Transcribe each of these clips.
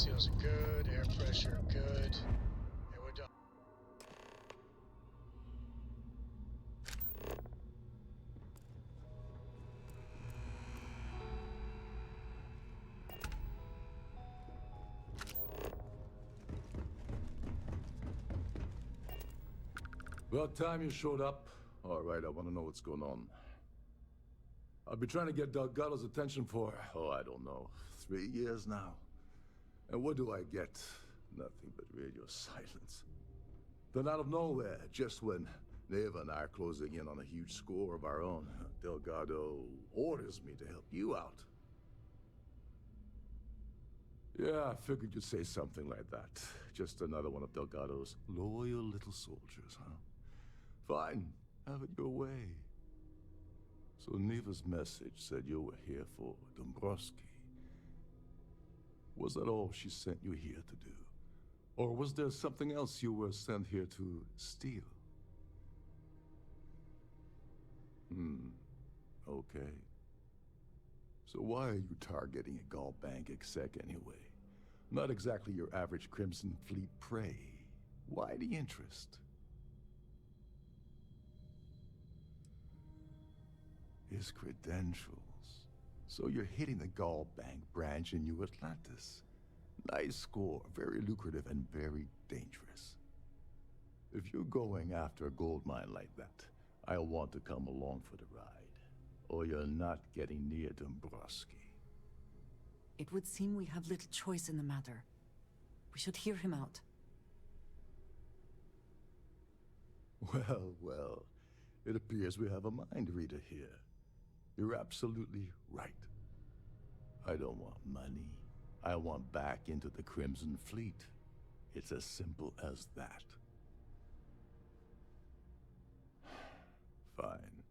seals are good, air pressure good. And we're done. About time you showed up. All right, I want to know what's going on. I've been trying to get Delgado's attention for, I don't know, 3 years now. And what do I get? Nothing but radio silence. Then out of nowhere, just when Neva and I are closing in on a huge score of our own, Delgado orders me to help you out. Yeah, I figured you'd say something like that. Just another one of Delgado's loyal little soldiers, huh? Fine, have it your way. So Neva's message said you were here for Dombrowski. Was that all she sent you here to do? Or was there something else you were sent here to steal? Okay. So why are you targeting a Gallbank exec anyway? Not exactly your average Crimson Fleet prey. Why the interest? His credentials. So you're hitting the Gallbank branch in New Atlantis. Nice score, very lucrative and very dangerous. If you're going after a gold mine like that, I'll want to come along for the ride. Or you're not getting near Dombrowski. It would seem we have little choice in the matter. We should hear him out. Well, it appears we have a mind reader here. You're absolutely right. I don't want money. I want back into the Crimson Fleet. It's as simple as that. Fine.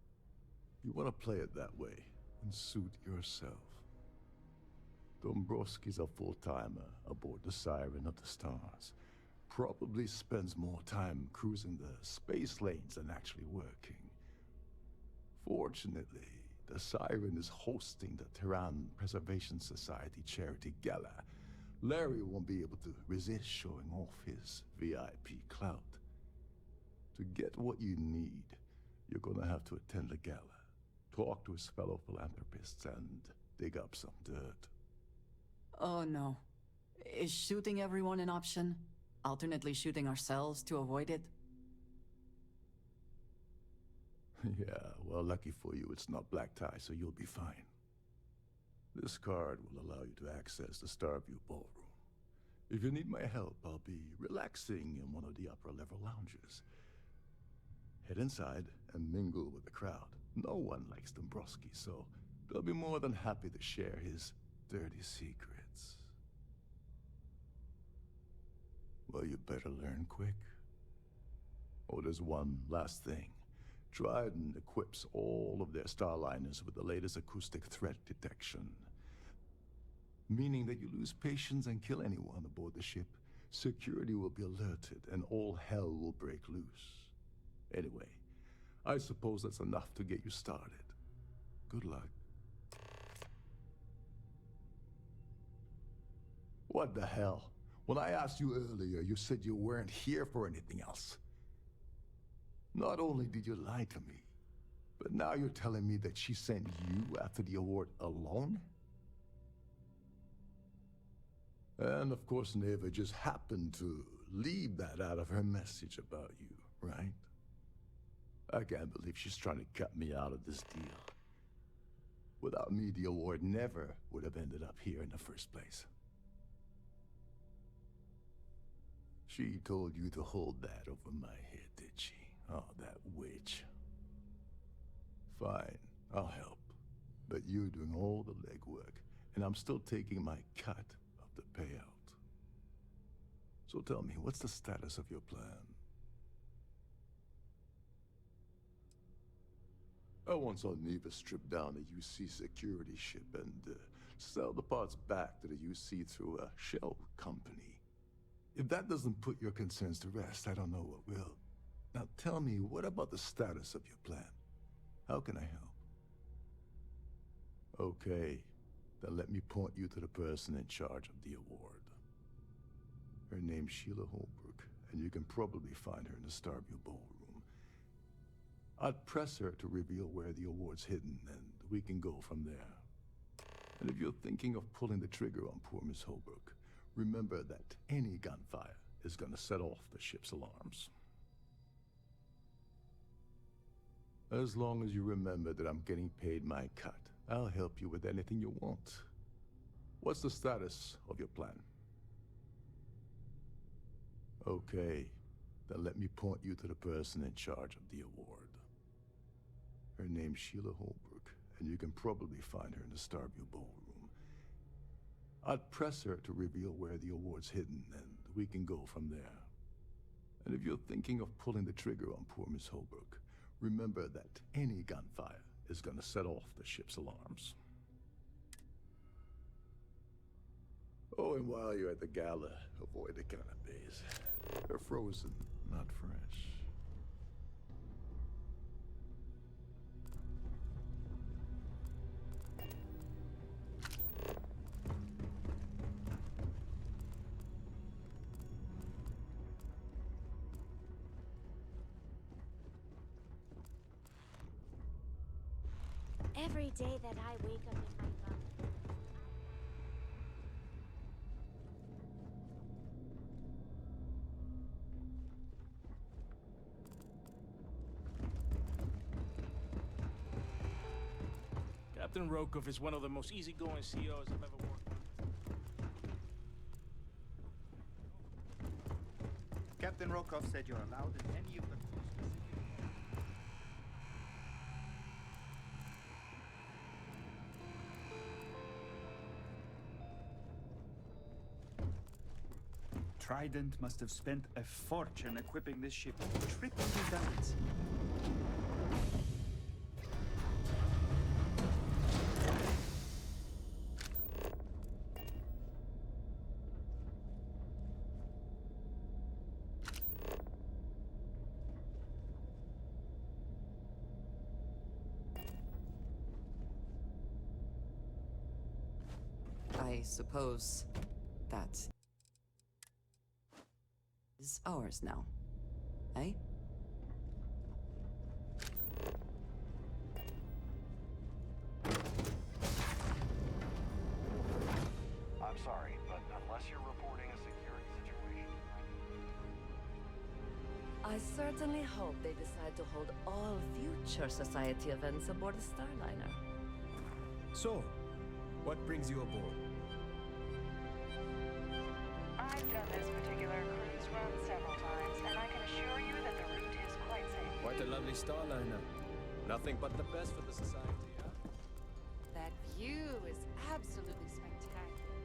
You want to play it that way, and suit yourself. Dombrowski's a full-timer aboard the Siren of the Stars. Probably spends more time cruising the space lanes than actually working. Fortunately, the Siren is hosting the Tehran Preservation Society charity gala. Larry won't be able to resist showing off his VIP clout. To get what you need, you're gonna have to attend the gala, talk to his fellow philanthropists, and dig up some dirt. Oh no. Is shooting everyone an option? Alternately shooting ourselves to avoid it? Yeah, well, lucky for you, it's not black tie, so you'll be fine. This card will allow you to access the Starfield ballroom. If you need my help, I'll be relaxing in one of the upper-level lounges. Head inside and mingle with the crowd. No one likes Dombrowski, so they'll be more than happy to share his dirty secrets. Well, you better learn quick. Oh, there's one last thing. Trident equips all of their starliners with the latest acoustic threat detection. Meaning that you lose patience and kill anyone aboard the ship, security will be alerted and all hell will break loose. Anyway, I suppose that's enough to get you started. Good luck. What the hell? When I asked you earlier, you said you weren't here for anything else. Not only did you lie to me, but now you're telling me that she sent you after the award alone? And of course, Neva just happened to leave that out of her message about you, right? I can't believe she's trying to cut me out of this deal. Without me, the award never would have ended up here in the first place. She told you to hold that over my head, did she? Oh, that witch. Fine, I'll help. But you're doing all the legwork, and I'm still taking my cut of the payout. So tell me, what's the status of your plan? I once saw Neva strip down a UC security ship and sell the parts back to the UC through a shell company. If that doesn't put your concerns to rest, I don't know what will. Now tell me, what about the status of your plan? How can I help? Okay, then let me point you to the person in charge of the award. Her name's Sheila Holbrook, and you can probably find her in the Starfield ballroom. I'd press her to reveal where the award's hidden, and we can go from there. And if you're thinking of pulling the trigger on poor Miss Holbrook, remember that any gunfire is gonna set off the ship's alarms. As long as you remember that I'm getting paid my cut, I'll help you with anything you want. What's the status of your plan? Okay, then let me point you to the person in charge of the award. Her name's Sheila Holbrook, and you can probably find her in the Starfield ballroom. I'd press her to reveal where the award's hidden, and we can go from there. And if you're thinking of pulling the trigger on poor Miss Holbrook, remember that any gunfire is gonna set off the ship's alarms. Oh, and while you're at the gala, avoid the canapes. They're frozen, not fresh. Every day that I wake up in my bunk. Captain Rokov is one of the most easygoing CEOs I've ever worked with. Captain Rokov said you're allowed in any of the crew specific. Trident must have spent a fortune equipping this ship with triple redundancy. I suppose that is ours now, eh? I'm sorry, but unless you're reporting a security situation... I certainly hope they decide to hold all future Society events aboard the Starliner. So, what brings you aboard? I've done this particular cruise run several times, and I can assure you that the route is quite safe. What a lovely Starliner. Nothing but the best for the Society, huh? That view is absolutely spectacular.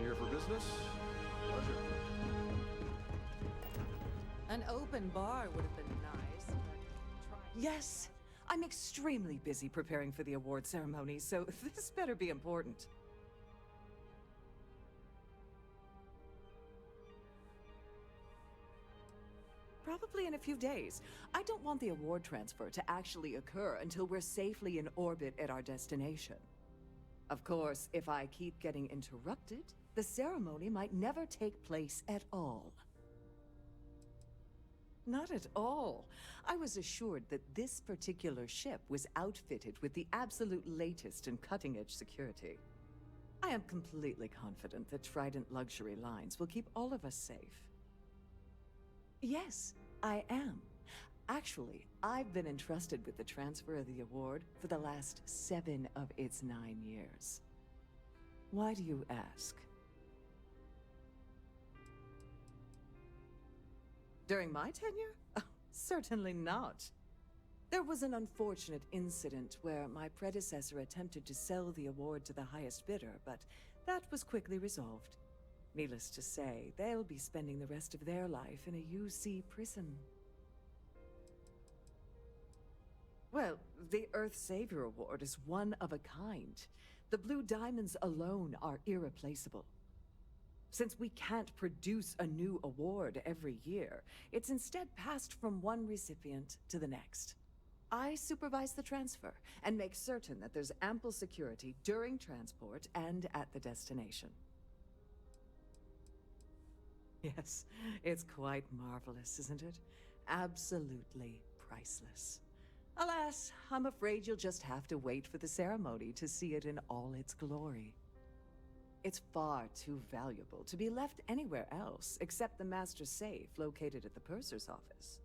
Here for business? Pleasure. An open bar would have been nice, but Yes, I'm extremely busy preparing for the award ceremony, so this better be important. Probably in a few days. I don't want the award transfer to actually occur until we're safely in orbit at our destination. Of course, if I keep getting interrupted, the ceremony might never take place at all. Not at all. I was assured that this particular ship was outfitted with the absolute latest in cutting-edge security. I am completely confident that Trident Luxury Lines will keep all of us safe. Yes, I am. Actually, I've been entrusted with the transfer of the award for the last 7 of its 9 years. Why do you ask? During my tenure? Oh, certainly not. There was an unfortunate incident where my predecessor attempted to sell the award to the highest bidder, but that was quickly resolved. Needless to say, they'll be spending the rest of their life in a UC prison. Well, the Earth Savior Award is one of a kind. The Blue Diamonds alone are irreplaceable. Since we can't produce a new award every year, it's instead passed from one recipient to the next. I supervise the transfer and make certain that there's ample security during transport and at the destination. Yes, it's quite marvelous, isn't it? Absolutely priceless. Alas, I'm afraid you'll just have to wait for the ceremony to see it in all its glory. It's far too valuable to be left anywhere else except the master safe located at the purser's office.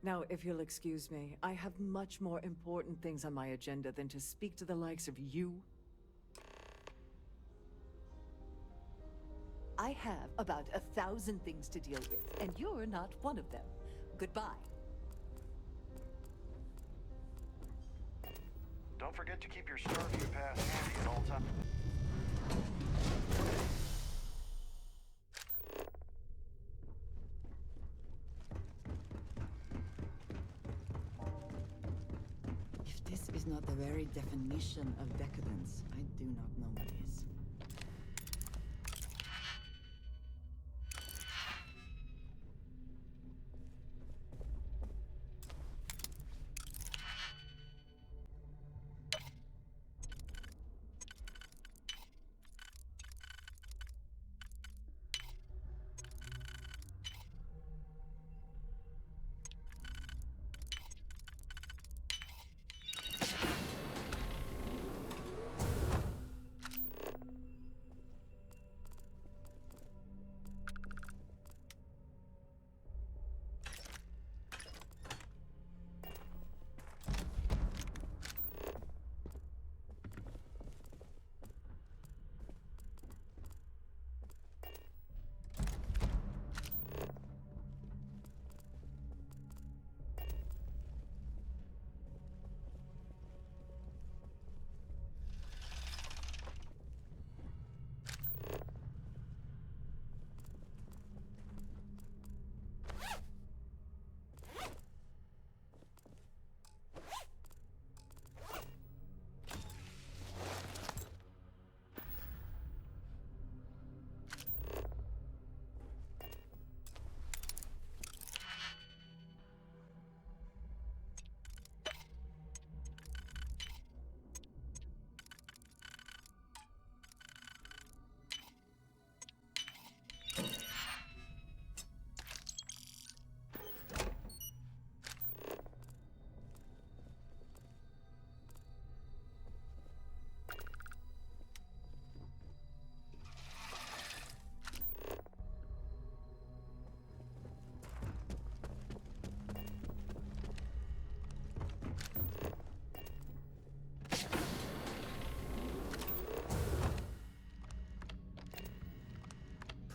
Now, if you'll excuse me, I have much more important things on my agenda than to speak to the likes of you. I have about 1,000 things to deal with, and you're not one of them. Goodbye. Don't forget to keep your Starfield pass handy at all times. If this is not the very definition of decadence, I do not know what is.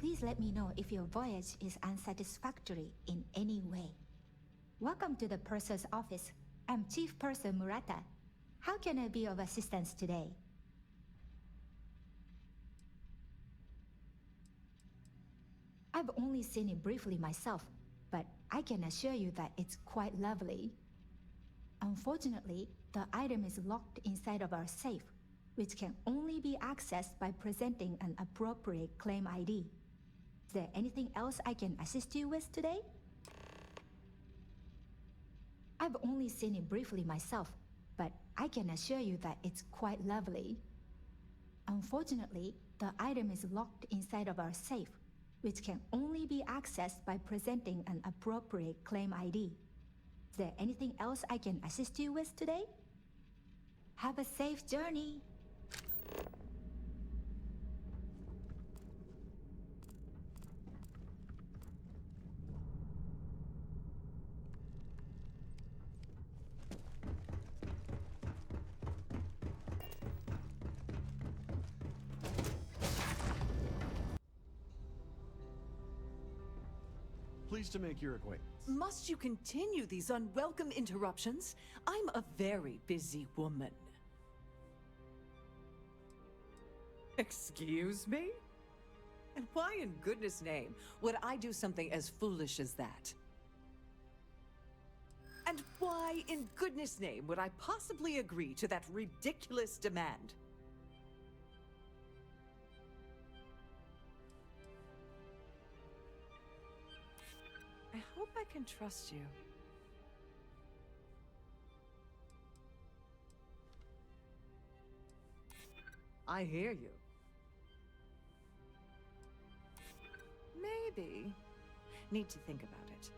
Please let me know if your voyage is unsatisfactory in any way. Welcome to the Purser's office. I'm Chief Purser Murata. How can I be of assistance today? I've only seen it briefly myself, but I can assure you that it's quite lovely. Unfortunately, the item is locked inside of our safe, which can only be accessed by presenting an appropriate claim ID. Is there anything else I can assist you with today? I've only seen it briefly myself, but I can assure you that it's quite lovely. Unfortunately, the item is locked inside of our safe, which can only be accessed by presenting an appropriate claim ID. Is there anything else I can assist you with today? Have a safe journey! Pleased to make your acquaintance. Must you continue these unwelcome interruptions? I'm a very busy woman. Excuse me? And why in goodness name would I do something as foolish as that? And why in goodness name would I possibly agree to that ridiculous demand? I hope I can trust you. I hear you. Maybe. Need to think about it.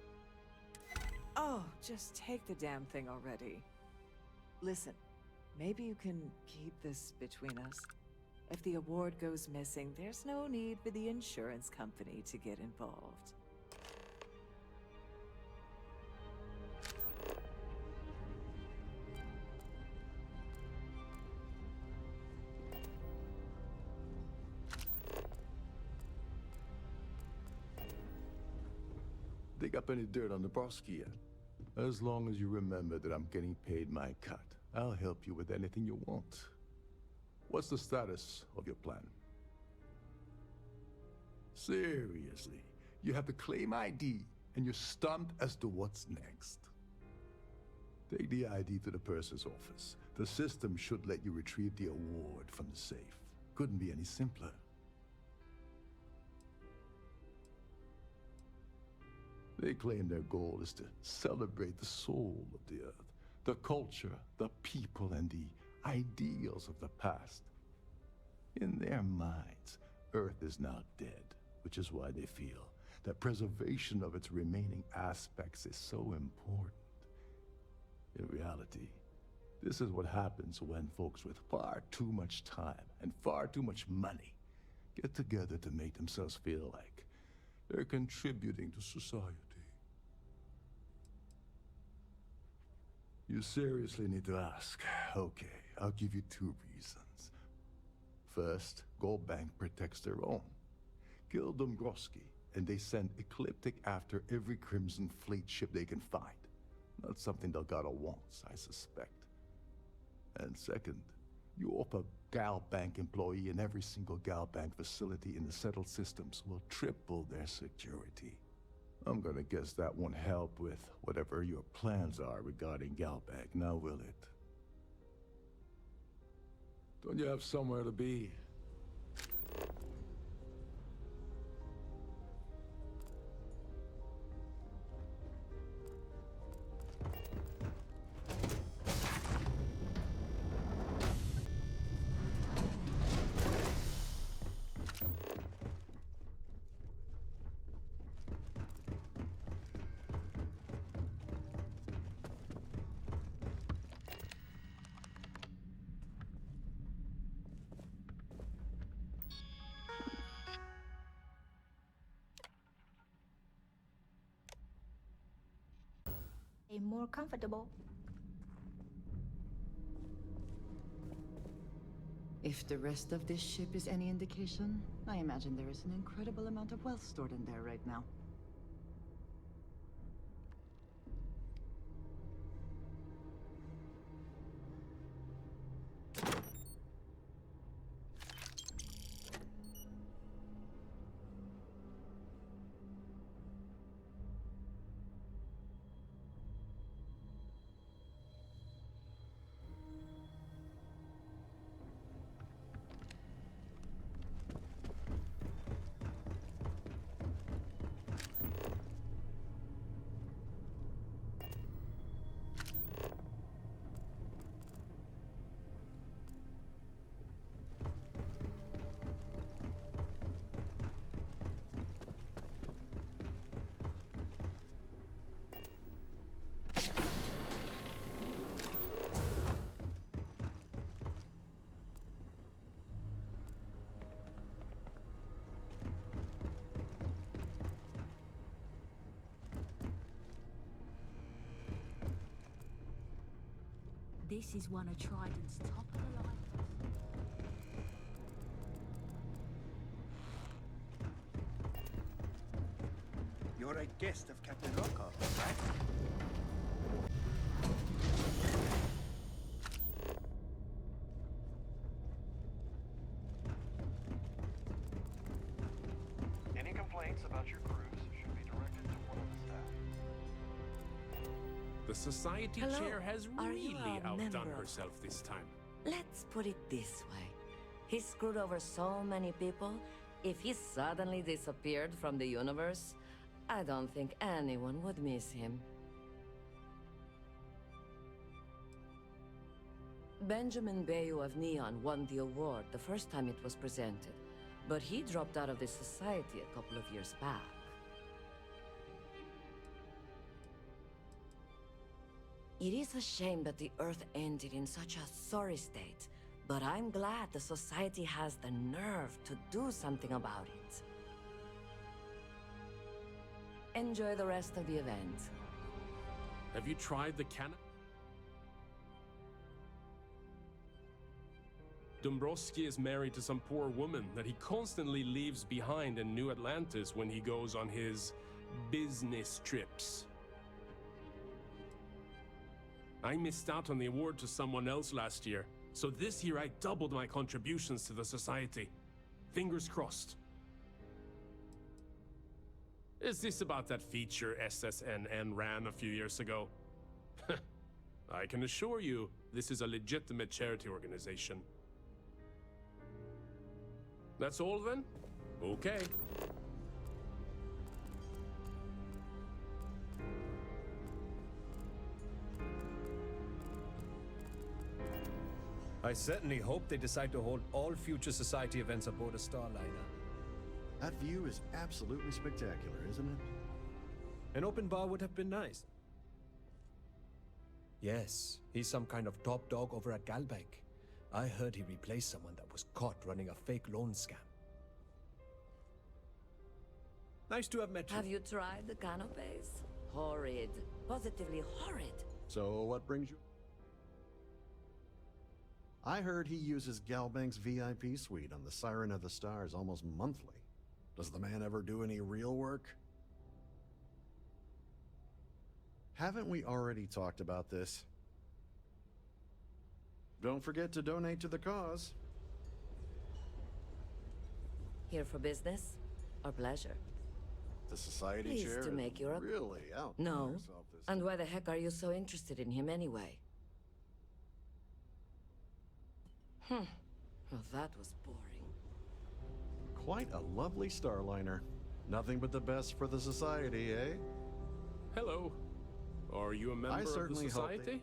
Oh, just take the damn thing already. Listen, maybe you can keep this between us. If the award goes missing, there's no need for the insurance company to get involved. Dig up any dirt on the Broski yet? As long as you remember that I'm getting paid my cut, I'll help you with anything you want. What's the status of your plan? Seriously, you have to claim ID, and you're stumped as to what's next. Take the ID to the purser's office. The system should let you retrieve the award from the safe. Couldn't be any simpler. They claim their goal is to celebrate the soul of the Earth, the culture, the people, and the ideals of the past. In their minds, Earth is now dead, which is why they feel that preservation of its remaining aspects is so important. In reality, this is what happens when folks with far too much time and far too much money get together to make themselves feel like they're contributing to society. You seriously need to ask. Okay, I'll give you 2 reasons. First, Gold Bank protects their own. Kill Dombrowski, and they send Ecliptic after every Crimson Fleet ship they can find. Not something Delgado wants, I suspect. And second, you offer Gal Bank employee in every single Gal Bank facility in the settled systems will triple their security. I'm gonna guess that won't help with whatever your plans are regarding Gal Bank, now will it? Don't you have somewhere to be? More comfortable. If the rest of this ship is any indication, I imagine there is an incredible amount of wealth stored in there right now. This is one of Trident's top of the line. You're a guest of Captain Rockoff, right? Any complaints about your cruise should be directed to one of the staff. The Society Hello. Chair has Are you really a member outdone of- herself this time. Let's put it this way. He screwed over so many people. If he suddenly disappeared from the universe, I don't think anyone would miss him. Benjamin Bayou of Neon won the award the first time it was presented, but he dropped out of the society a couple of years back. It is a shame that the Earth ended in such a sorry state, but I'm glad the society has the nerve to do something about it. Enjoy the rest of the event. Have you tried the cannon? Dombrowski is married to some poor woman that he constantly leaves behind in New Atlantis when he goes on his business trips. I missed out on the award to someone else last year, so this year I doubled my contributions to the society. Fingers crossed. Is this about that feature SSNN ran a few years ago? I can assure you, this is a legitimate charity organization. That's all then? Okay. I certainly hope they decide to hold all future society events aboard a Starliner. That view is absolutely spectacular, isn't it? An open bar would have been nice. Yes, he's some kind of top dog over at Galbank. I heard he replaced someone that was caught running a fake loan scam. Nice to have met you. Have you tried the canapes? Horrid. Positively horrid. So what brings you? I heard he uses Galbank's VIP suite on the Siren of the Stars almost monthly. Does the man ever do any real work? Haven't we already talked about this? Don't forget to donate to the cause. Here for business or pleasure? The society Pleased chair to make your really out. No. And why the heck are you so interested in him anyway? Well, that was boring. Quite a lovely Starliner. Nothing but the best for the society, eh? Hello. Are you a member I of the certainly hope society?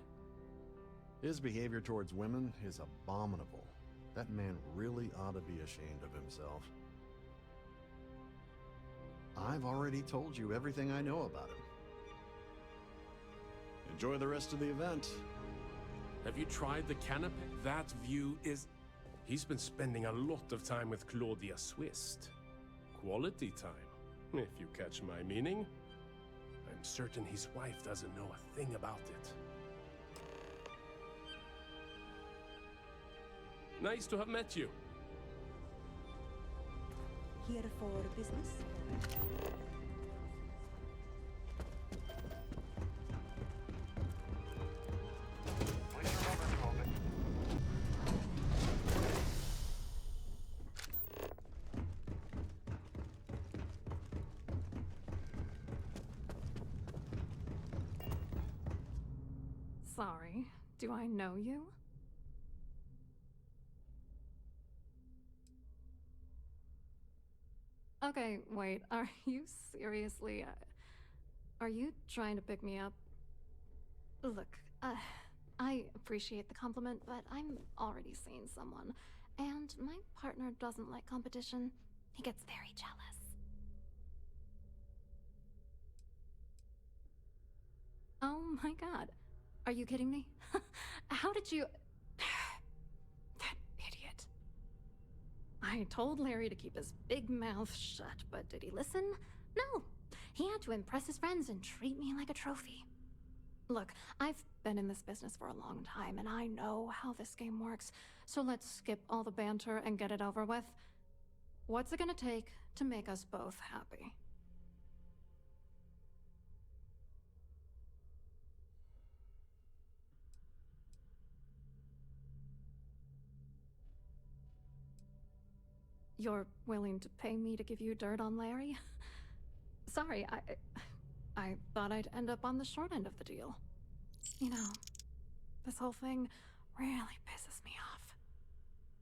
His behavior towards women is abominable. That man really ought to be ashamed of himself. I've already told you everything I know about him. Enjoy the rest of the event. Have you tried the canopy? That view is... He's been spending a lot of time with Claudia Swist. Quality time, if you catch my meaning. I'm certain his wife doesn't know a thing about it. Nice to have met you. Here for business? Please remember to open. Sorry, do I know you? Okay, wait, are you seriously... are you trying to pick me up? Look, I appreciate the compliment, but I'm already seeing someone, and my partner doesn't like competition. He gets very jealous. Oh my god. Are you kidding me? How did you... That idiot. I told Larry to keep his big mouth shut, but did he listen? No. He had to impress his friends and treat me like a trophy. Look, I've been in this business for a long time, and I know how this game works, so let's skip all the banter and get it over with. What's it gonna take to make us both happy? You're willing to pay me to give you dirt on Larry? Sorry, I thought I'd end up on the short end of the deal. You know, this whole thing really pisses me off.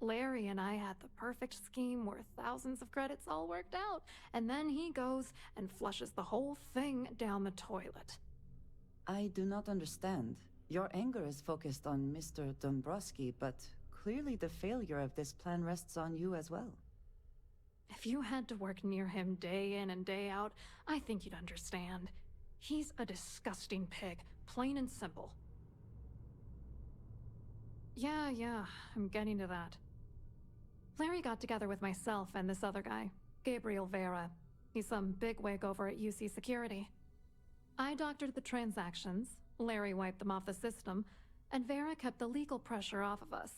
Larry and I had the perfect scheme where thousands of credits all worked out, and then he goes and flushes the whole thing down the toilet. I do not understand. Your anger is focused on Mr. Dombrowski, but clearly the failure of this plan rests on you as well. If you had to work near him day in and day out, I think you'd understand. He's a disgusting pig, plain and simple. Yeah, I'm getting to that. Larry got together with myself and this other guy, Gabriel Vera. He's some bigwig over at UC Security. I doctored the transactions, Larry wiped them off the system, and Vera kept the legal pressure off of us.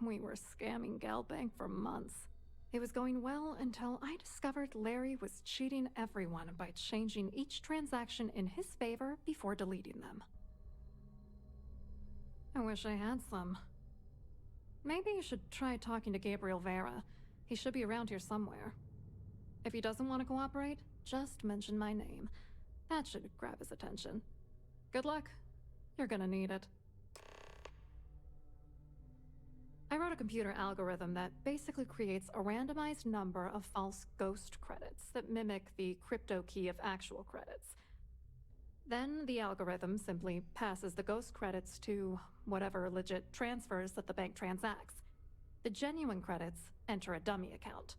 We were scamming Galbank for months. It was going well until I discovered Larry was cheating everyone by changing each transaction in his favor before deleting them. I wish I had some. Maybe you should try talking to Gabriel Vera. He should be around here somewhere. If he doesn't want to cooperate, just mention my name. That should grab his attention. Good luck. You're gonna need it. I wrote a computer algorithm that basically creates a randomized number of false ghost credits that mimic the crypto key of actual credits. Then the algorithm simply passes the ghost credits to whatever legit transfers that the bank transacts. The genuine credits enter a dummy account.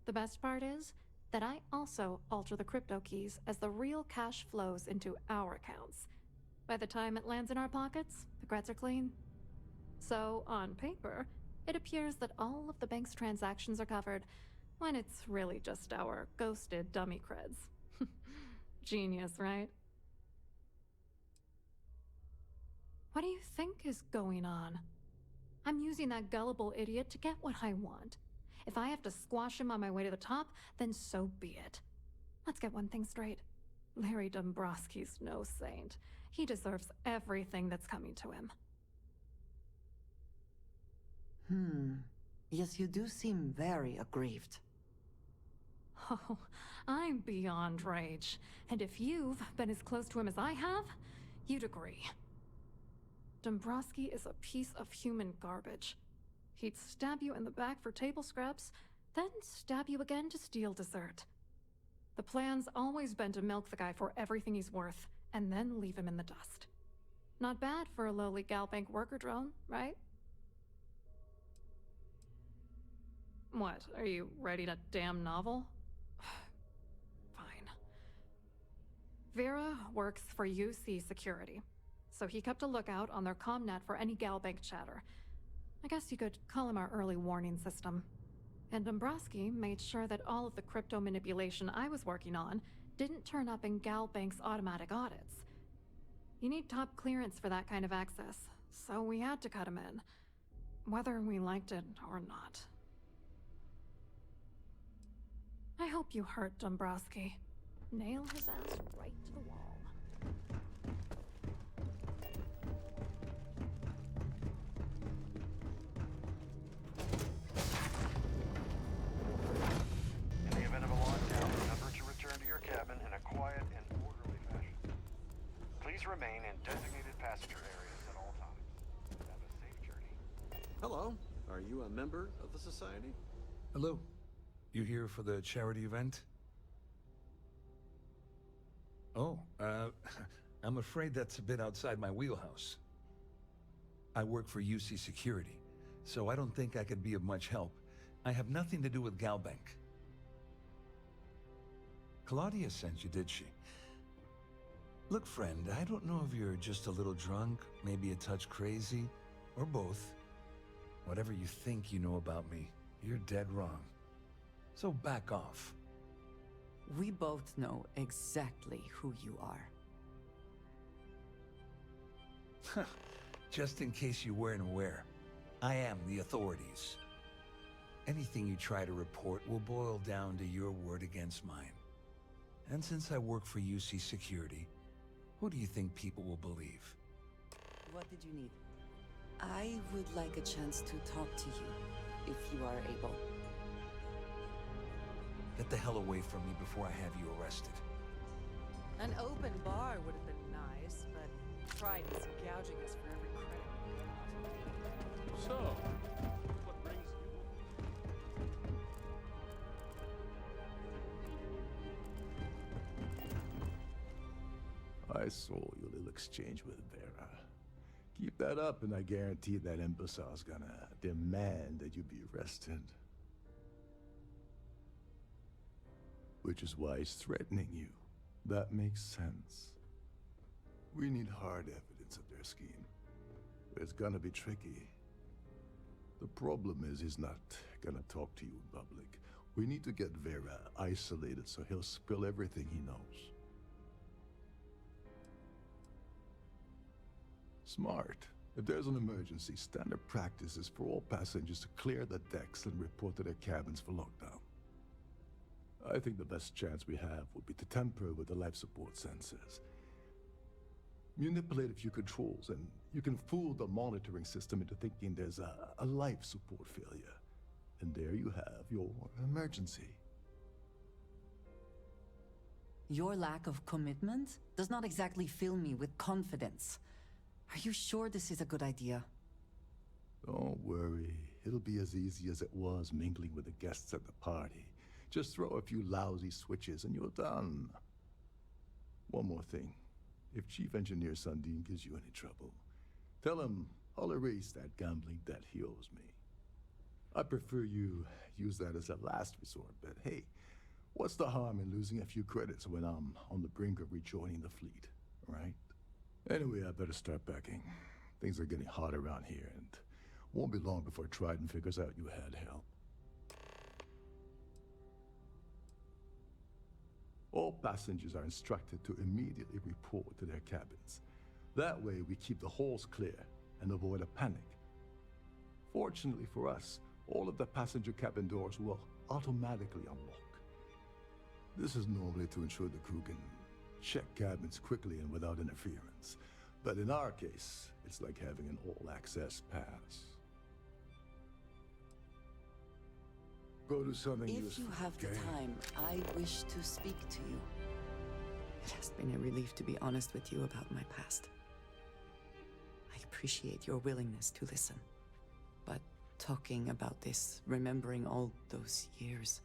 The best part is that I also alter the crypto keys as the real cash flows into our accounts. By the time it lands in our pockets, the creds are clean. So, on paper, it appears that all of the bank's transactions are covered, when it's really just our ghosted dummy creds. Genius, right? What do you think is going on? I'm using that gullible idiot to get what I want. If I have to squash him on my way to the top, then so be it. Let's get one thing straight. Larry Dombrowski's no saint. He deserves everything that's coming to him. Yes, you do seem very aggrieved. Oh, I'm beyond rage. And if you've been as close to him as I have, you'd agree. Dombrowski is a piece of human garbage. He'd stab you in the back for table scraps, then stab you again to steal dessert. The plan's always been to milk the guy for everything he's worth, and then leave him in the dust. Not bad for a lowly Galbank worker drone, right? What, are you ready to damn novel? Fine. Vera works for UC Security, so he kept a lookout on their commnet for any Galbank chatter. I guess you could call him our early warning system. And Dombrowski made sure that all of the crypto manipulation I was working on didn't turn up in Galbank's automatic audits. You need top clearance for that kind of access, so we had to cut him in, whether we liked it or not. I hope you hurt Dombrowski. Nail his ass right to the wall. In the event of a lockdown, remember to return to your cabin in a quiet and orderly fashion. Please remain in designated passenger areas at all times. Have a safe journey. Hello. Are you a member of the Society? Hello. You here for the charity event? Oh, I'm afraid that's a bit outside my wheelhouse. I work for UC Security, so I don't think I could be of much help. I have nothing to do with Galbank. Claudia sent you, did she? Look, friend, I don't know if you're just a little drunk, maybe a touch crazy, or both. Whatever you think you know about me, you're dead wrong. So back off. We both know exactly who you are. Just in case you weren't aware, I am the authorities. Anything you try to report will boil down to your word against mine. And since I work for UC Security, who do you think people will believe? What did you need? I would like a chance to talk to you, if you are able. Get the hell away from me before I have you arrested. An open bar would have been nice, but Pride is gouging us for every credit we got. So, what brings you? I saw your little exchange with Vera. Keep that up, and I guarantee that imbecile's gonna demand that you be arrested. Which is why he's threatening you. That makes sense. We need hard evidence of their scheme. It's gonna be tricky. The problem is he's not gonna talk to you in public. We need to get Vera isolated so he'll spill everything he knows. Smart. If there's an emergency, standard practice is for all passengers to clear the decks and report to their cabins for lockdown. I think the best chance we have would be to tamper with the life support sensors. Manipulate a few controls, and you can fool the monitoring system into thinking there's a life support failure. And there you have your emergency. Your lack of commitment does not exactly fill me with confidence. Are you sure this is a good idea? Don't worry. It'll be as easy as it was mingling with the guests at the party. Just throw a few lousy switches and you're done. One more thing. If Chief Engineer Sundin gives you any trouble, tell him I'll erase that gambling debt he owes me. I prefer you use that as a last resort, but hey, what's the harm in losing a few credits when I'm on the brink of rejoining the fleet, right? Anyway, I better start packing. Things are getting hot around here, and won't be long before Trident figures out you had help. All passengers are instructed to immediately report to their cabins. That way, we keep the halls clear and avoid a panic. Fortunately for us, all of the passenger cabin doors will automatically unlock. This is normally to ensure the crew can check cabins quickly and without interference. But in our case, it's like having an all-access pass. Go do something If useful, you have the okay? time, I wish to speak to you. It has been a relief to be honest with you about my past. I appreciate your willingness to listen. But talking about this, remembering all those years,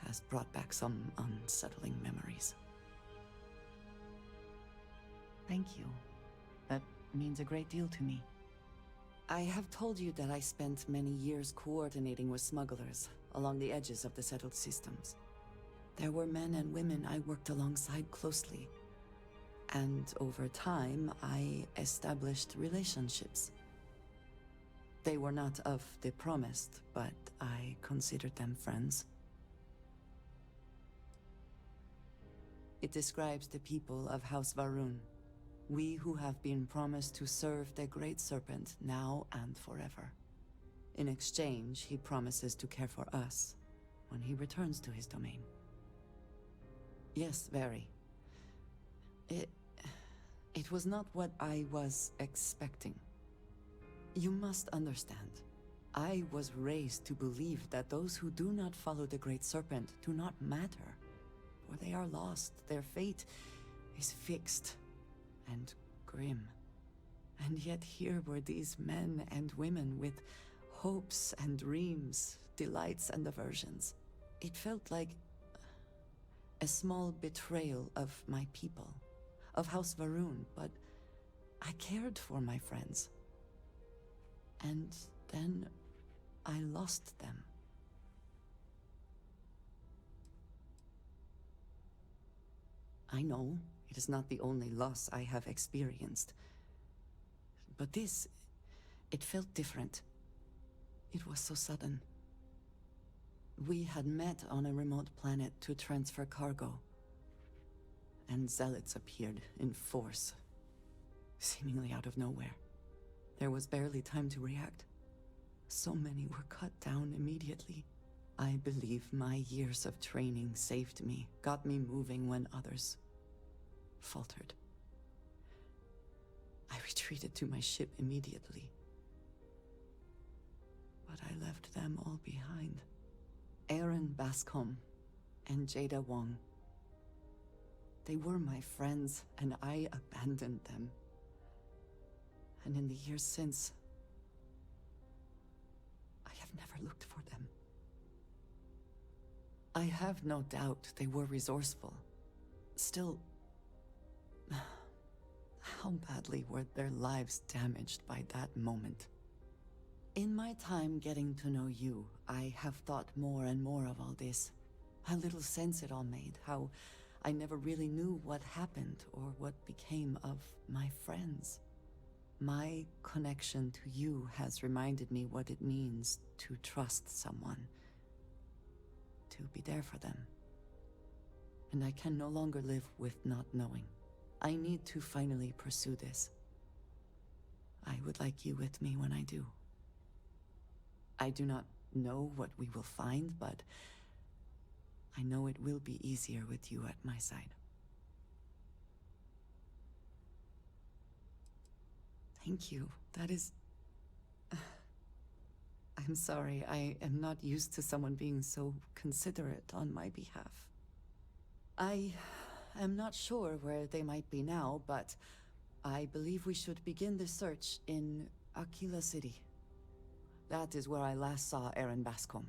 has brought back some unsettling memories. Thank you. That means a great deal to me. I have told you that I spent many years coordinating with smugglers along the edges of the settled systems. There were men and women I worked alongside closely. And over time, I established relationships. They were not of the promised, but I considered them friends. It describes the people of House Varun. We who have been promised to serve the Great Serpent now and forever. In exchange, he promises to care for us when he returns to his domain. Yes, very. It was not what I was expecting. You must understand. I was raised to believe that those who do not follow the Great Serpent do not matter, for they are lost. Their fate is fixed and grim. And yet here were these men and women with hopes and dreams, delights and aversions. It felt like a small betrayal of my people, of House Varun, but I cared for my friends. And then I lost them. I know it is not the only loss I have experienced. But this, it felt different. It was so sudden. We had met on a remote planet to transfer cargo. And zealots appeared in force, seemingly out of nowhere. There was barely time to react. So many were cut down immediately. I believe my years of training saved me, got me moving when others faltered. I retreated to my ship immediately. But I left them all behind. Aaron Bascom and Jada Wong. They were my friends, and I abandoned them. And in the years since, I have never looked for them. I have no doubt they were resourceful. Still, how How badly were their lives damaged by that moment? In my time getting to know you, I have thought more and more of all this. How little sense it all made, how I never really knew what happened or what became of my friends. My connection to you has reminded me what it means to trust someone, to be there for them. And I can no longer live with not knowing. I need to finally pursue this. I would like you with me when I do. I do not know what we will find, but I know it will be easier with you at my side. Thank you. That is... I'm sorry, I am not used to someone being so considerate on my behalf. I am not sure where they might be now, but I believe we should begin the search in Aquila City. That is where I last saw Aaron Bascom.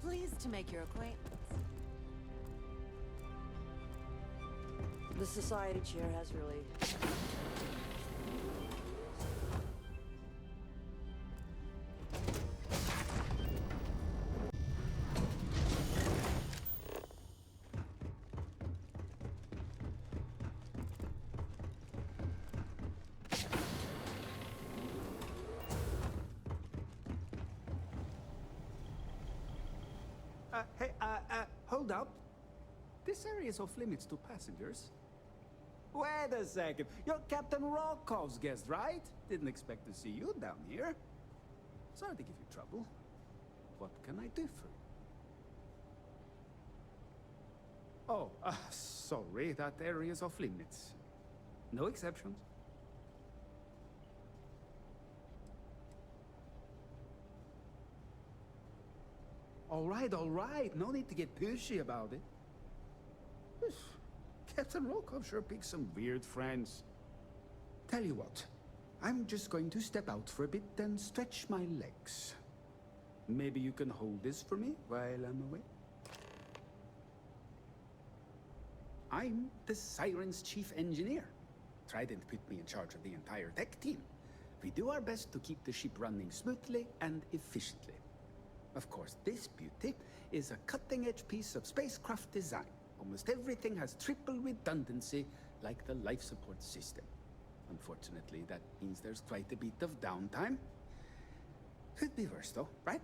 Pleased to make your acquaintance. The society chair has really... Hold up. This area is off limits to passengers. Wait a second. You're Captain Rokov's guest, right? Didn't expect to see you down here. Sorry to give you trouble. What can I do for you? Oh, sorry. That area is off limits. No exceptions. All right. No need to get pushy about it. Captain Rokov sure picks some weird friends. Tell you what, I'm just going to step out for a bit and stretch my legs. Maybe you can hold this for me while I'm away? I'm the Siren's chief engineer. Trident put me in charge of the entire tech team. We do our best to keep the ship running smoothly and efficiently. Of course, this beauty is a cutting-edge piece of spacecraft design. Almost everything has triple redundancy, like the life support system. Unfortunately, that means there's quite a bit of downtime. Could be worse, though, right?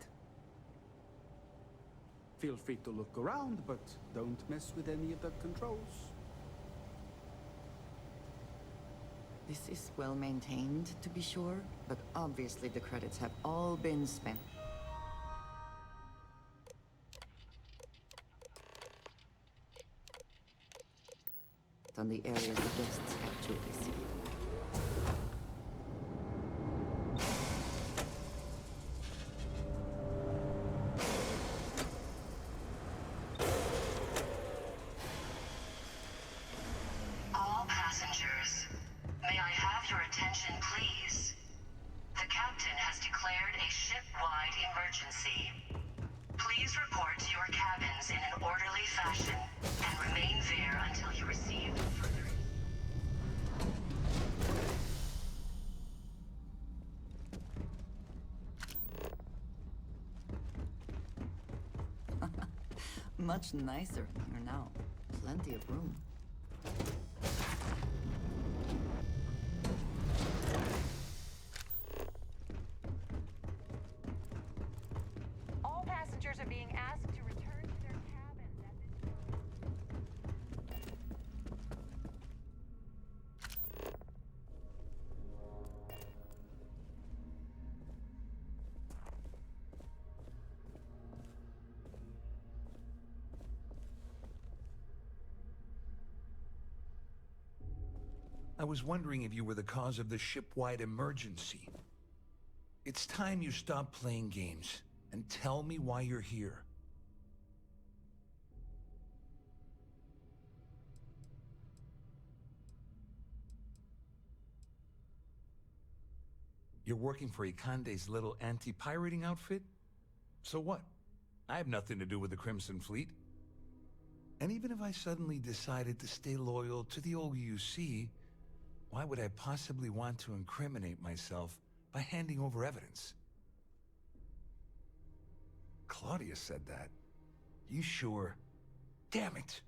Feel free to look around, but don't mess with any of the controls. This is well maintained, to be sure, but obviously the credits have all been spent. On the areas the guests actually see. All passengers, may I have your attention, please? The captain has declared a ship-wide emergency. Please report to your cabins in an orderly fashion and remain there until you receive further. Much nicer here now. Plenty of room. All passengers are being asked to return to their cabins at this I was wondering if you were the cause of the ship-wide emergency. It's time you stop playing games and tell me why you're here. You're working for Ikande's little anti-pirating outfit? So what? I have nothing to do with the Crimson Fleet. And even if I suddenly decided to stay loyal to the OUC, why would I possibly want to incriminate myself by handing over evidence? Claudia said that. You sure? Damn it!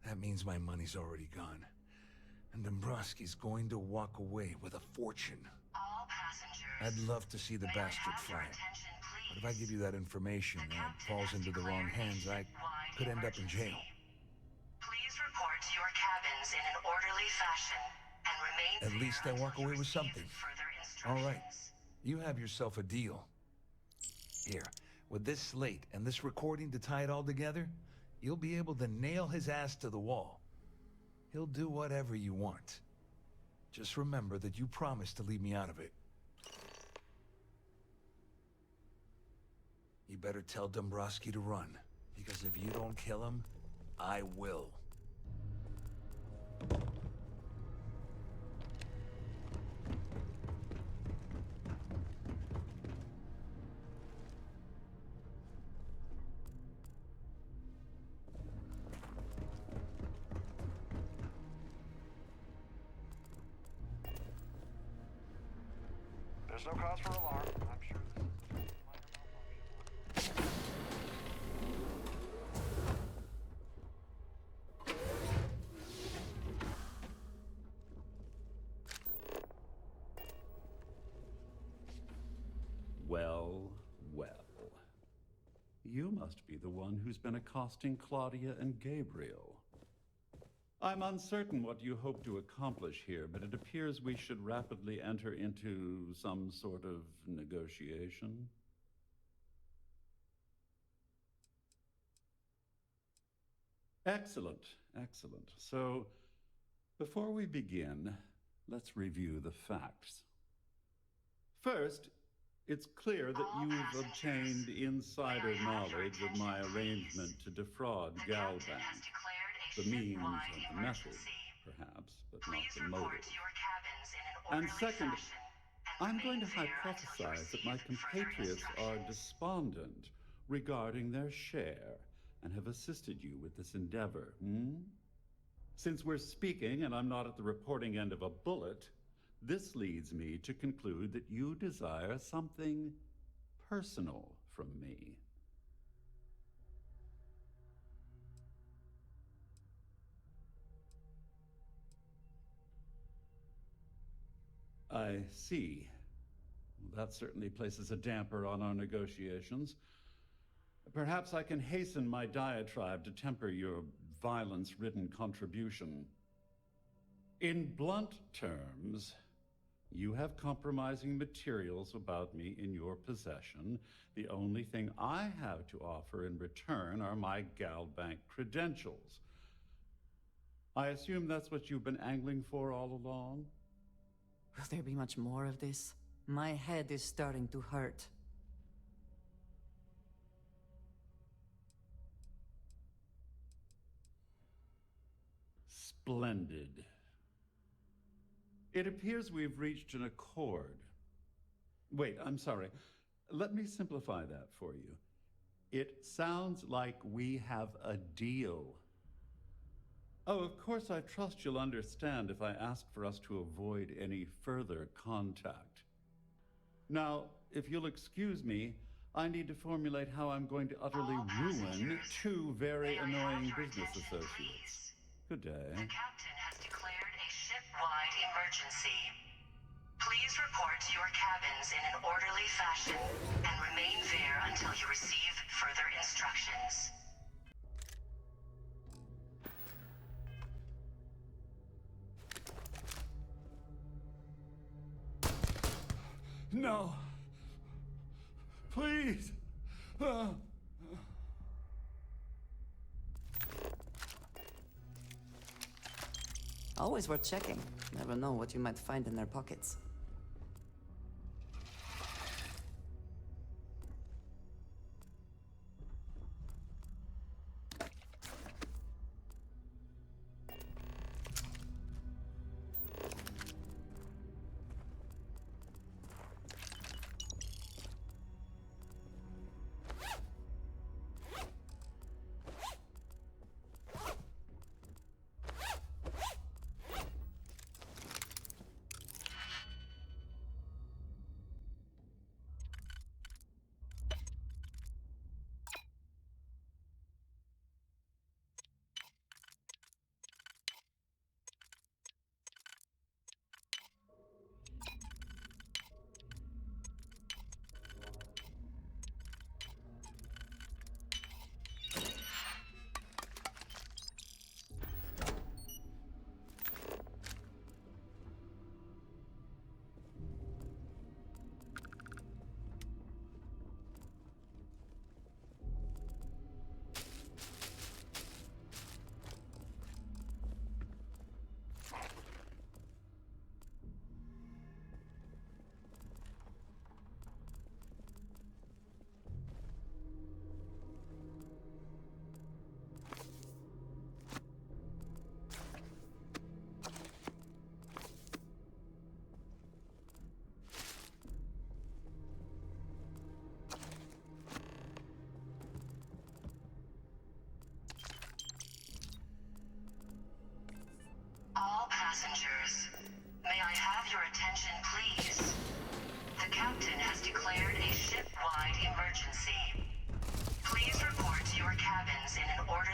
That means my money's already gone. And Dombrowski's going to walk away with a fortune. All passengers. I'd love to see the bastard fly. But if I give you that information and it falls into the wrong hands, I could end up in jail. Please report to your cabins in an orderly fashion and remain At least I walk away with something. further All right. instructions. You have yourself a deal. Here, with this slate and this recording to tie it all together, you'll be able to nail his ass to the wall. He'll do whatever you want. Just remember that you promised to leave me out of it. You better tell Dombrowski to run, because if you don't kill him, I will. There's no cause for alarm. I'm sure this is a minor malfunction. Well, well. You must be the one who's been accosting Claudia and Gabriel. I'm uncertain what you hope to accomplish here, but it appears we should rapidly enter into some sort of negotiation. Excellent, excellent. So, before we begin, let's review the facts. First, it's clear that you've obtained insider knowledge of my arrangement to defraud Galbank. The means and the method, perhaps, but not the motive. And second, I'm going to hypothesize that my compatriots are despondent regarding their share and have assisted you with this endeavor, Since we're speaking and I'm not at the reporting end of a bullet, this leads me to conclude that you desire something personal from me. I see. Well, that certainly places a damper on our negotiations. Perhaps I can hasten my diatribe to temper your violence-ridden contribution. In blunt terms, you have compromising materials about me in your possession. The only thing I have to offer in return are my Galbank credentials. I assume that's what you've been angling for all along? Will there be much more of this? My head is starting to hurt. Splendid. It appears we've reached an accord. Wait, I'm sorry. Let me simplify that for you. It sounds like we have a deal. Oh, of course, I trust you'll understand if I ask for us to avoid any further contact. Now, if you'll excuse me, I need to formulate how I'm going to utterly ruin two very annoying business associates. Good day. The captain has declared a ship-wide emergency. Please report to your cabins in an orderly fashion and remain there until you receive further instructions. No. Please. Always worth checking. Never know what you might find in their pockets.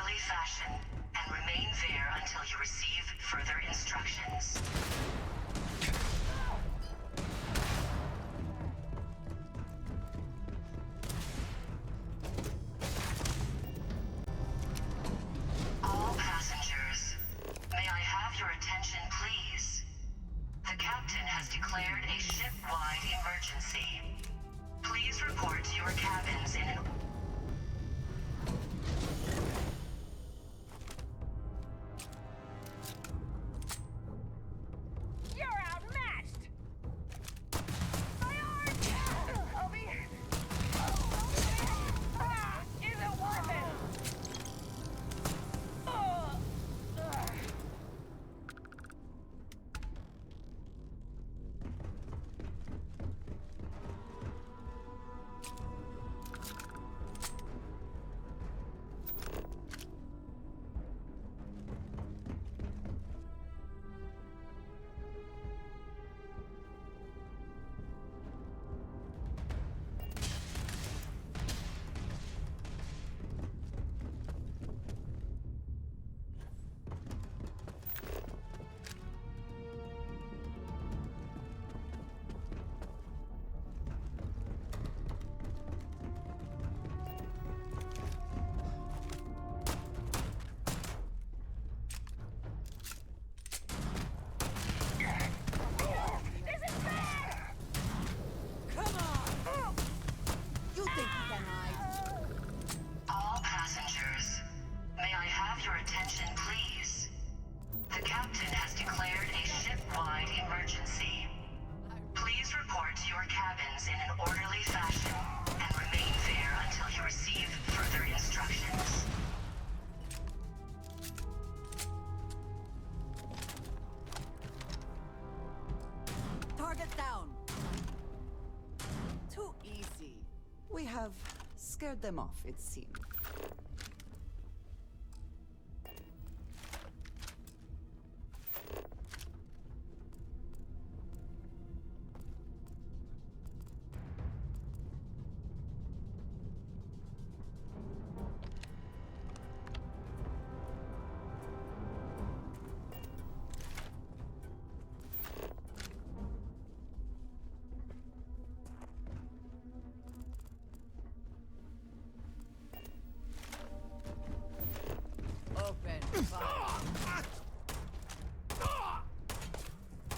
orderly fashion and remain there until you receive further instructions. All passengers, may I have your attention, please? The captain has declared a ship-wide emergency. Please report to your cabins in an... You're outmatched! My arm! Obi! Isn't worth it! All passengers, may I have your attention, please? The captain has declared a ship-wide emergency. Please report to your cabins in an orderly fashion and remain there until you receive further instructions. Target down! Too easy. We have scared them off, it seems. Open fire. We are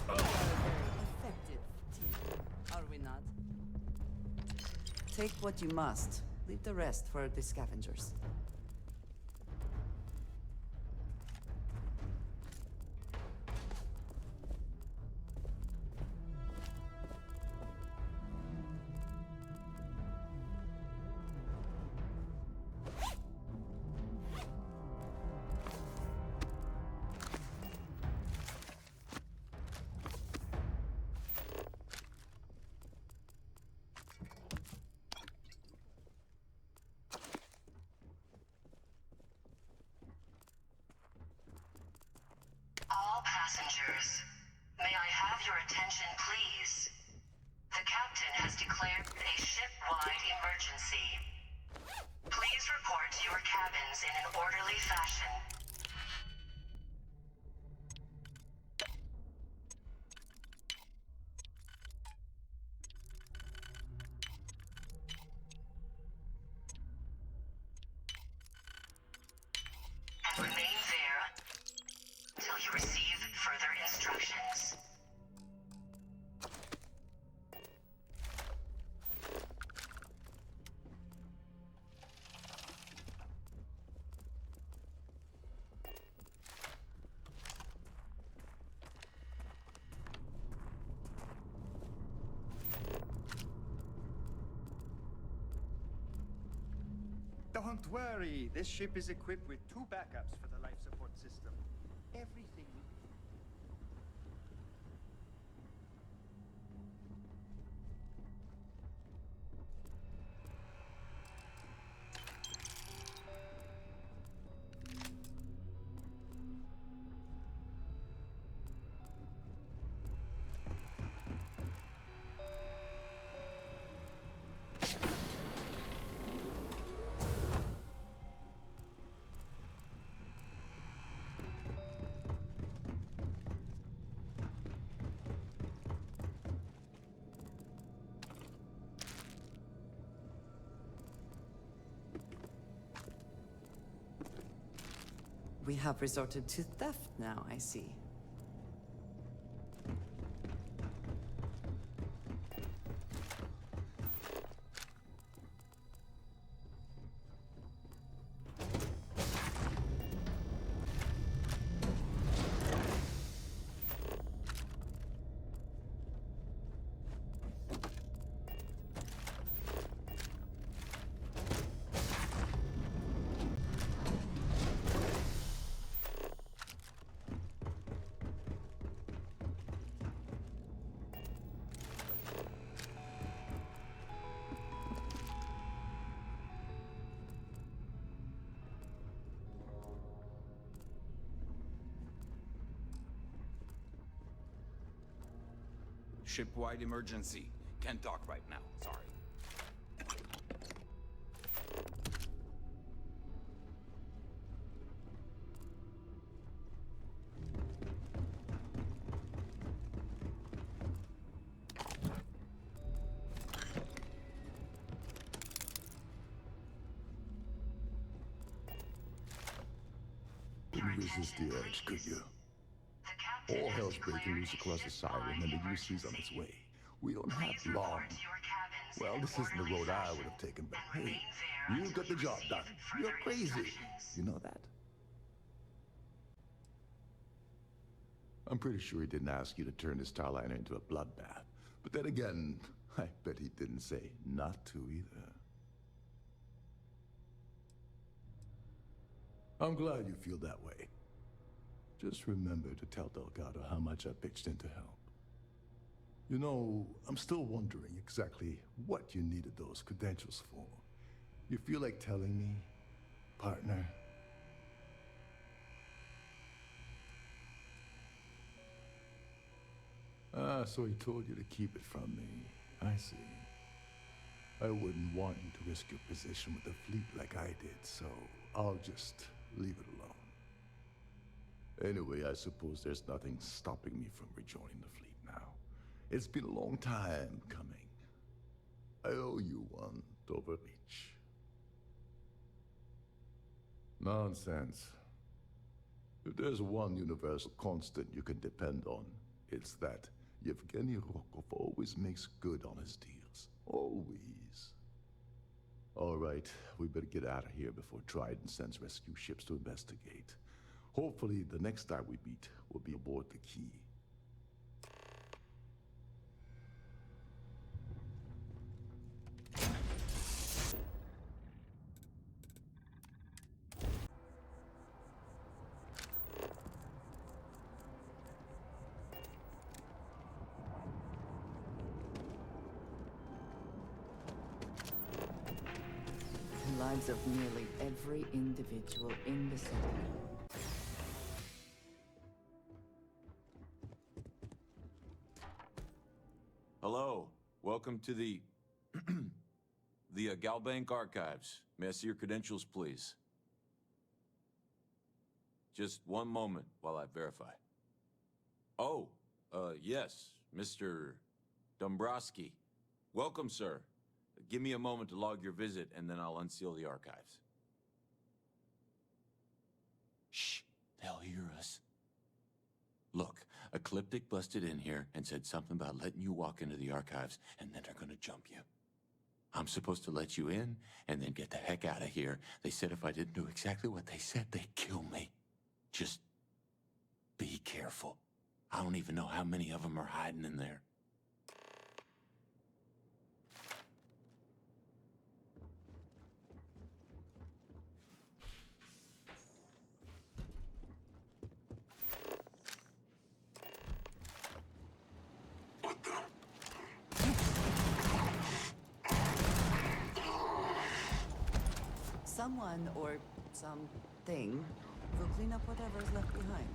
a very effective team, are we not? Take what you must. Leave the rest for the scavengers. All passengers, may I have your attention, please? The captain has declared a ship-wide emergency. Please report to your cabins in an orderly fashion. And remain there until you receive further instructions. Don't worry, this ship is equipped with 2 backups for the life support system. Everything. We have resorted to theft now, I see. Ship-wide emergency. Can't talk right now. Sorry. Couldn't resist the urge, could you? All hell's breaking loose across the siren, and the UC's on its way. We don't have long. Well, this isn't the road I would have taken, but hey, you got the job done. You're crazy. You know that? I'm pretty sure he didn't ask you to turn his Starliner into a bloodbath. But then again, I bet he didn't say not to either. I'm glad you feel that way. Just remember to tell Delgado how much I pitched in to help. You know, I'm still wondering exactly what you needed those credentials for. You feel like telling me, partner? Ah, so he told you to keep it from me. I see. I wouldn't want you to risk your position with the fleet like I did, so I'll just leave it alone. Anyway, I suppose there's nothing stopping me from rejoining the fleet now. It's been a long time coming. I owe you one, Overreach. Nonsense. If there's one universal constant you can depend on, it's that Yevgeny Rokov always makes good on his deals. Always. All right, we better get out of here before Trident sends rescue ships to investigate. Hopefully, the next time we meet, we'll be aboard the Key. The lives of nearly every individual in the city. Hello, welcome to the Galbank Archives. May I see your credentials, please? Just one moment while I verify. Oh, yes, Mr. Dombrowski. Welcome, sir. Give me a moment to log your visit, and then I'll unseal the archives. Shh, they'll hear us. Look, Ecliptic busted in here and said something about letting you walk into the archives, and then they're gonna jump you. I'm supposed to let you in, and then get the heck out of here. They said if I didn't do exactly what they said, they'd kill me. Just be careful. I don't even know how many of them are hiding in there. Someone or something will clean up whatever's left behind.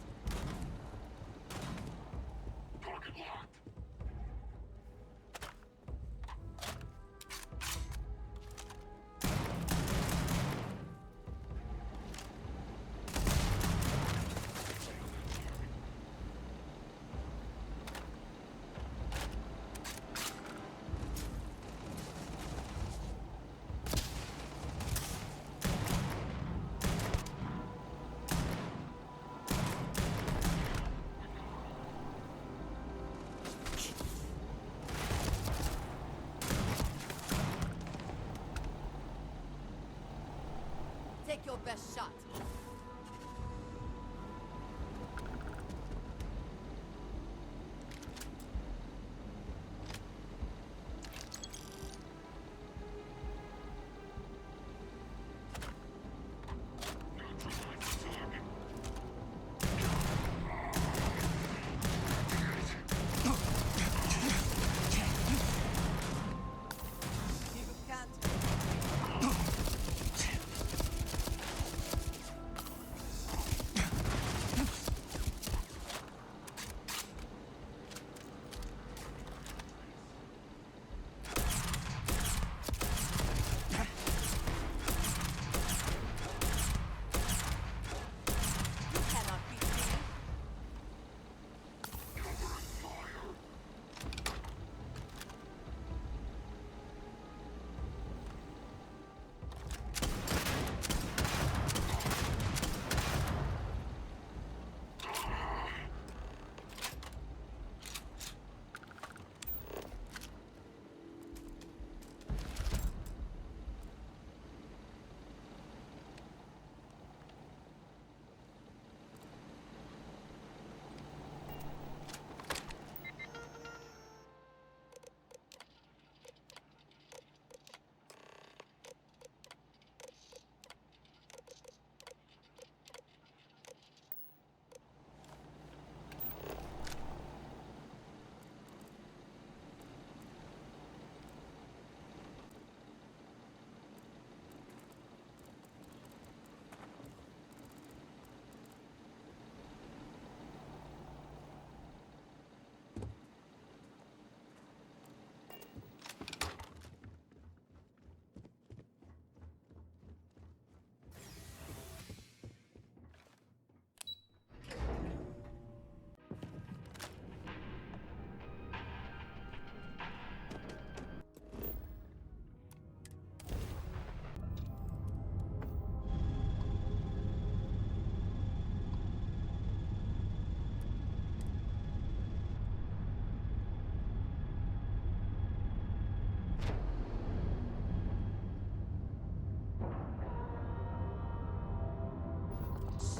take your best shot.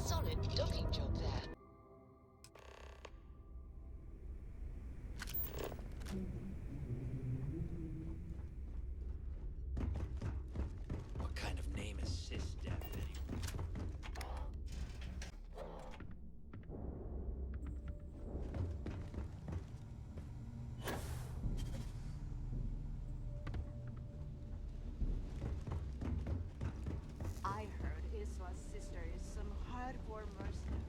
Solid docking job there. What kind of name is Sysdef anyway? I heard Isla's sister is some hardcore mercenary.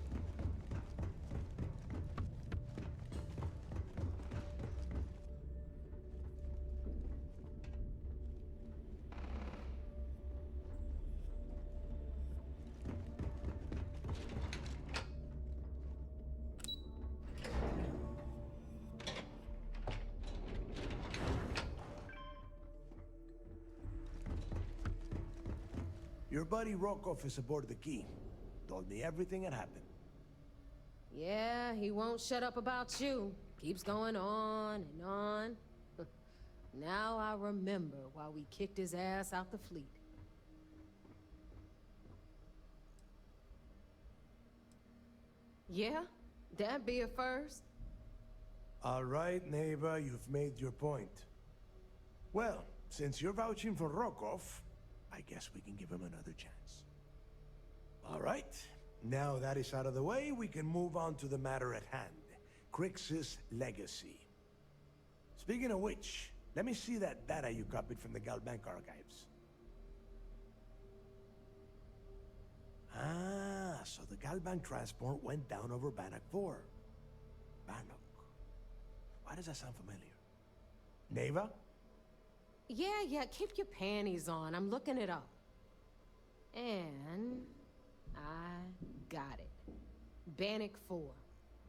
Your buddy Rokov is aboard the Key. Told me everything that happened. Yeah, he won't shut up about you. Keeps going on and on. Now I remember why we kicked his ass out the fleet. Yeah, that'd be a first. All right, neighbor, you've made your point. Well, since you're vouching for Rokov, I guess we can give him another chance. All right, now that is out of the way, we can move on to the matter at hand. Crix's legacy. Speaking of which, let me see that data you copied from the Galbank archives. Ah, so the Galbank transport went down over Bannock 4. Bannock. Why does that sound familiar? Neva? Yeah, keep your panties on. I'm looking it up. And I got it. Bannock 4.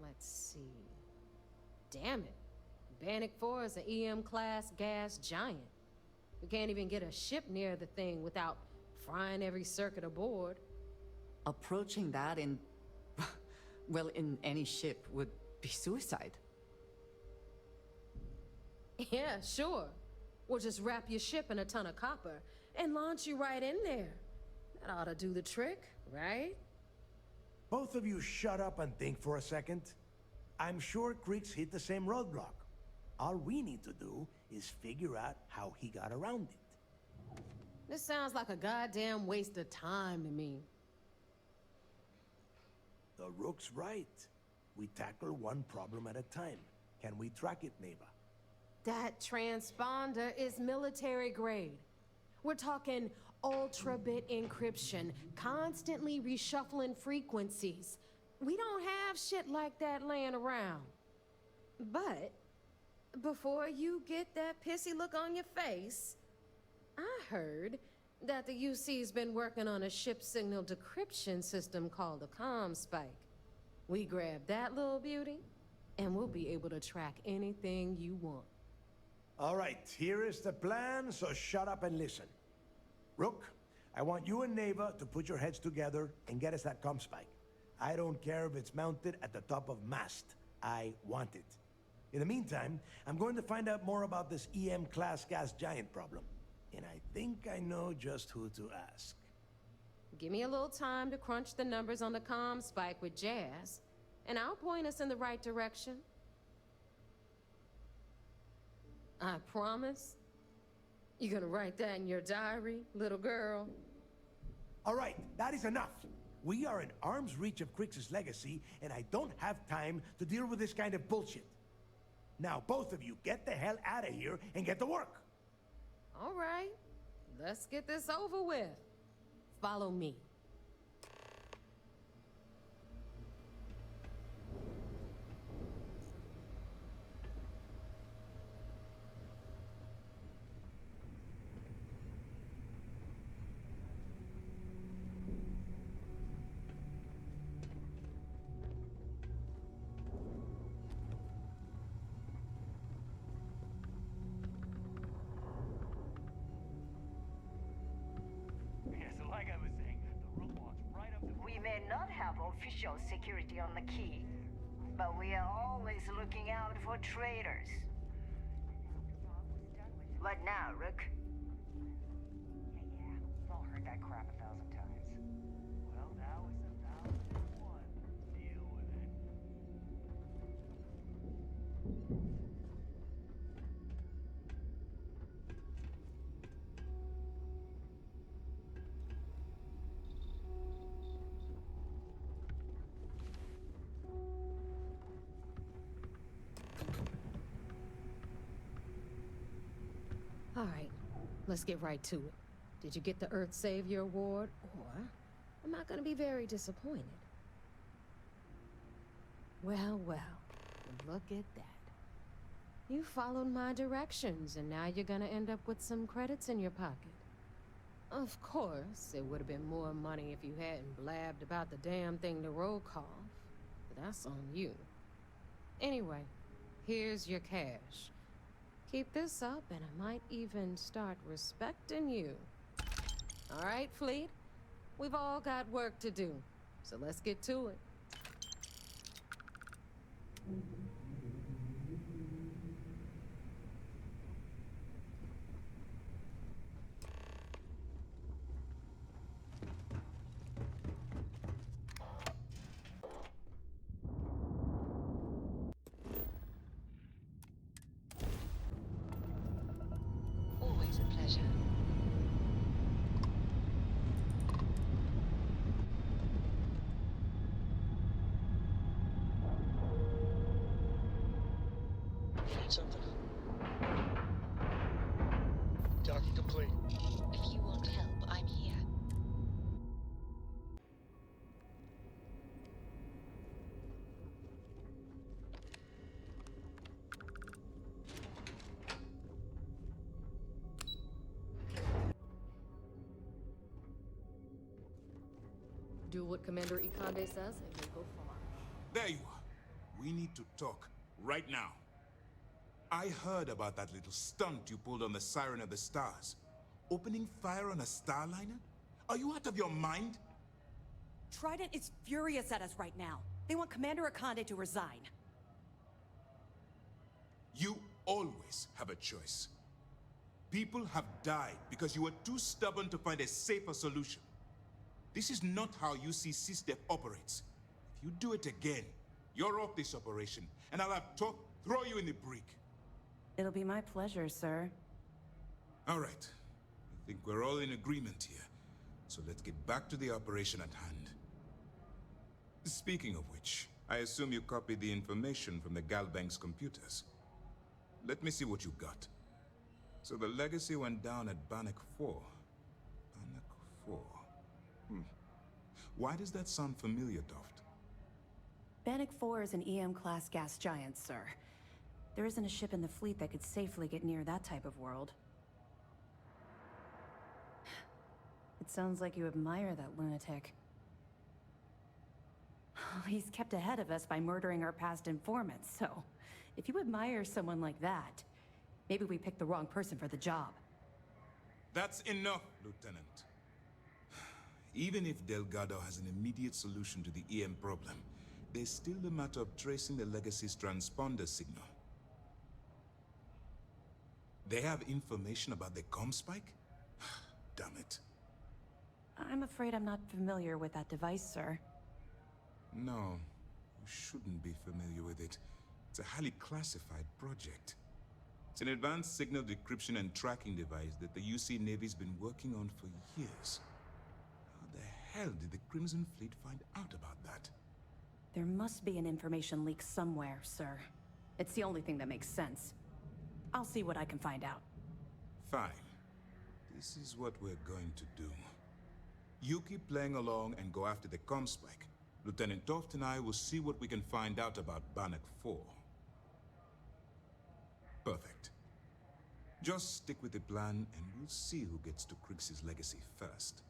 Let's see. Damn it. Bannock 4 is an EM-class gas giant. We can't even get a ship near the thing without frying every circuit aboard. Approaching that in... well, in any ship would be suicide. Yeah, sure. We'll just wrap your ship in a ton of copper and launch you right in there. That ought to do the trick, right? Both of you shut up and think for a second. I'm sure Creeks hit the same roadblock. All we need to do is figure out how he got around it. This sounds like a goddamn waste of time to me. The Rook's right. We tackle one problem at a time. Can we track it, neighbor? That transponder is military grade. We're talking ultra-bit encryption, constantly reshuffling frequencies. We don't have shit like that laying around. But before you get that pissy look on your face, I heard that the UC's been working on a ship signal decryption system called a ComSpike. We grab that little beauty, and we'll be able to track anything you want. All right, here is the plan, so shut up and listen. Rook, I want you and Neva to put your heads together and get us that ComSpike. I don't care if it's mounted at the top of mast. I want it. In the meantime, I'm going to find out more about this EM-class gas giant problem. And I think I know just who to ask. Give me a little time to crunch the numbers on the ComSpike with Jazz, and I'll point us in the right direction. I promise. You gonna write that in your diary, little girl? All right, that is enough. We are in arm's reach of Creeks' legacy, and I don't have time to deal with this kind of bullshit. Now, both of you, get the hell out of here and get to work. All right, let's get this over with. Follow me. We may not have official security on the key, but we are always looking out for traitors. What now, Rook? Yeah, we've all heard that crap 1,000 times. Well, now is 1,001. Deal with it. All right, let's get right to it. Did you get the Earth Savior Award, or am I gonna be very disappointed? Well, look at that. You followed my directions, and now you're gonna end up with some credits in your pocket. Of course, it would have been more money if you hadn't blabbed about the damn thing to roll call, but that's on you. Anyway, here's your cash. Keep this up, and I might even start respecting you. All right, Fleet? We've all got work to do, so let's get to it. Always a pleasure. Need something? Talking complete. If you want help, I'm here. Do what Commander Ikande says, and you'll go far. There you are. We need to talk right now. I heard about that little stunt you pulled on the Siren of the Stars. Opening fire on a Starliner? Are you out of your mind? Trident is furious at us right now. They want Commander Ikande to resign. You always have a choice. People have died because you were too stubborn to find a safer solution. This is not how UC SysDef operates. If you do it again, you're off this operation, and I'll have to throw you in the brick. It'll be my pleasure, sir. All right. I think we're all in agreement here. So let's get back to the operation at hand. Speaking of which, I assume you copied the information from the Galbank's computers. Let me see what you got. So the legacy went down at Bannock 4. Bannock 4. Why does that sound familiar, Toft? Bannock 4 is an EM-class gas giant, sir. There isn't a ship in the fleet that could safely get near that type of world. It sounds like you admire that lunatic. He's kept ahead of us by murdering our past informants, so if you admire someone like that, maybe we picked the wrong person for the job. That's enough, Lieutenant. Even if Delgado has an immediate solution to the EM problem, there's still the matter of tracing the Legacy's transponder signal. They have information about the comm spike? Damn it. I'm afraid I'm not familiar with that device, sir. No, you shouldn't be familiar with it. It's a highly classified project. It's an advanced signal decryption and tracking device that the UC Navy's been working on for years. How the hell did the Crimson Fleet find out about that? There must be an information leak somewhere, sir. It's the only thing that makes sense. I'll see what I can find out. Fine. This is what we're going to do. You keep playing along and go after the comm spike. Lieutenant Toft and I will see what we can find out about Bannock 4. Perfect. Just stick with the plan and we'll see who gets to Krix's legacy first.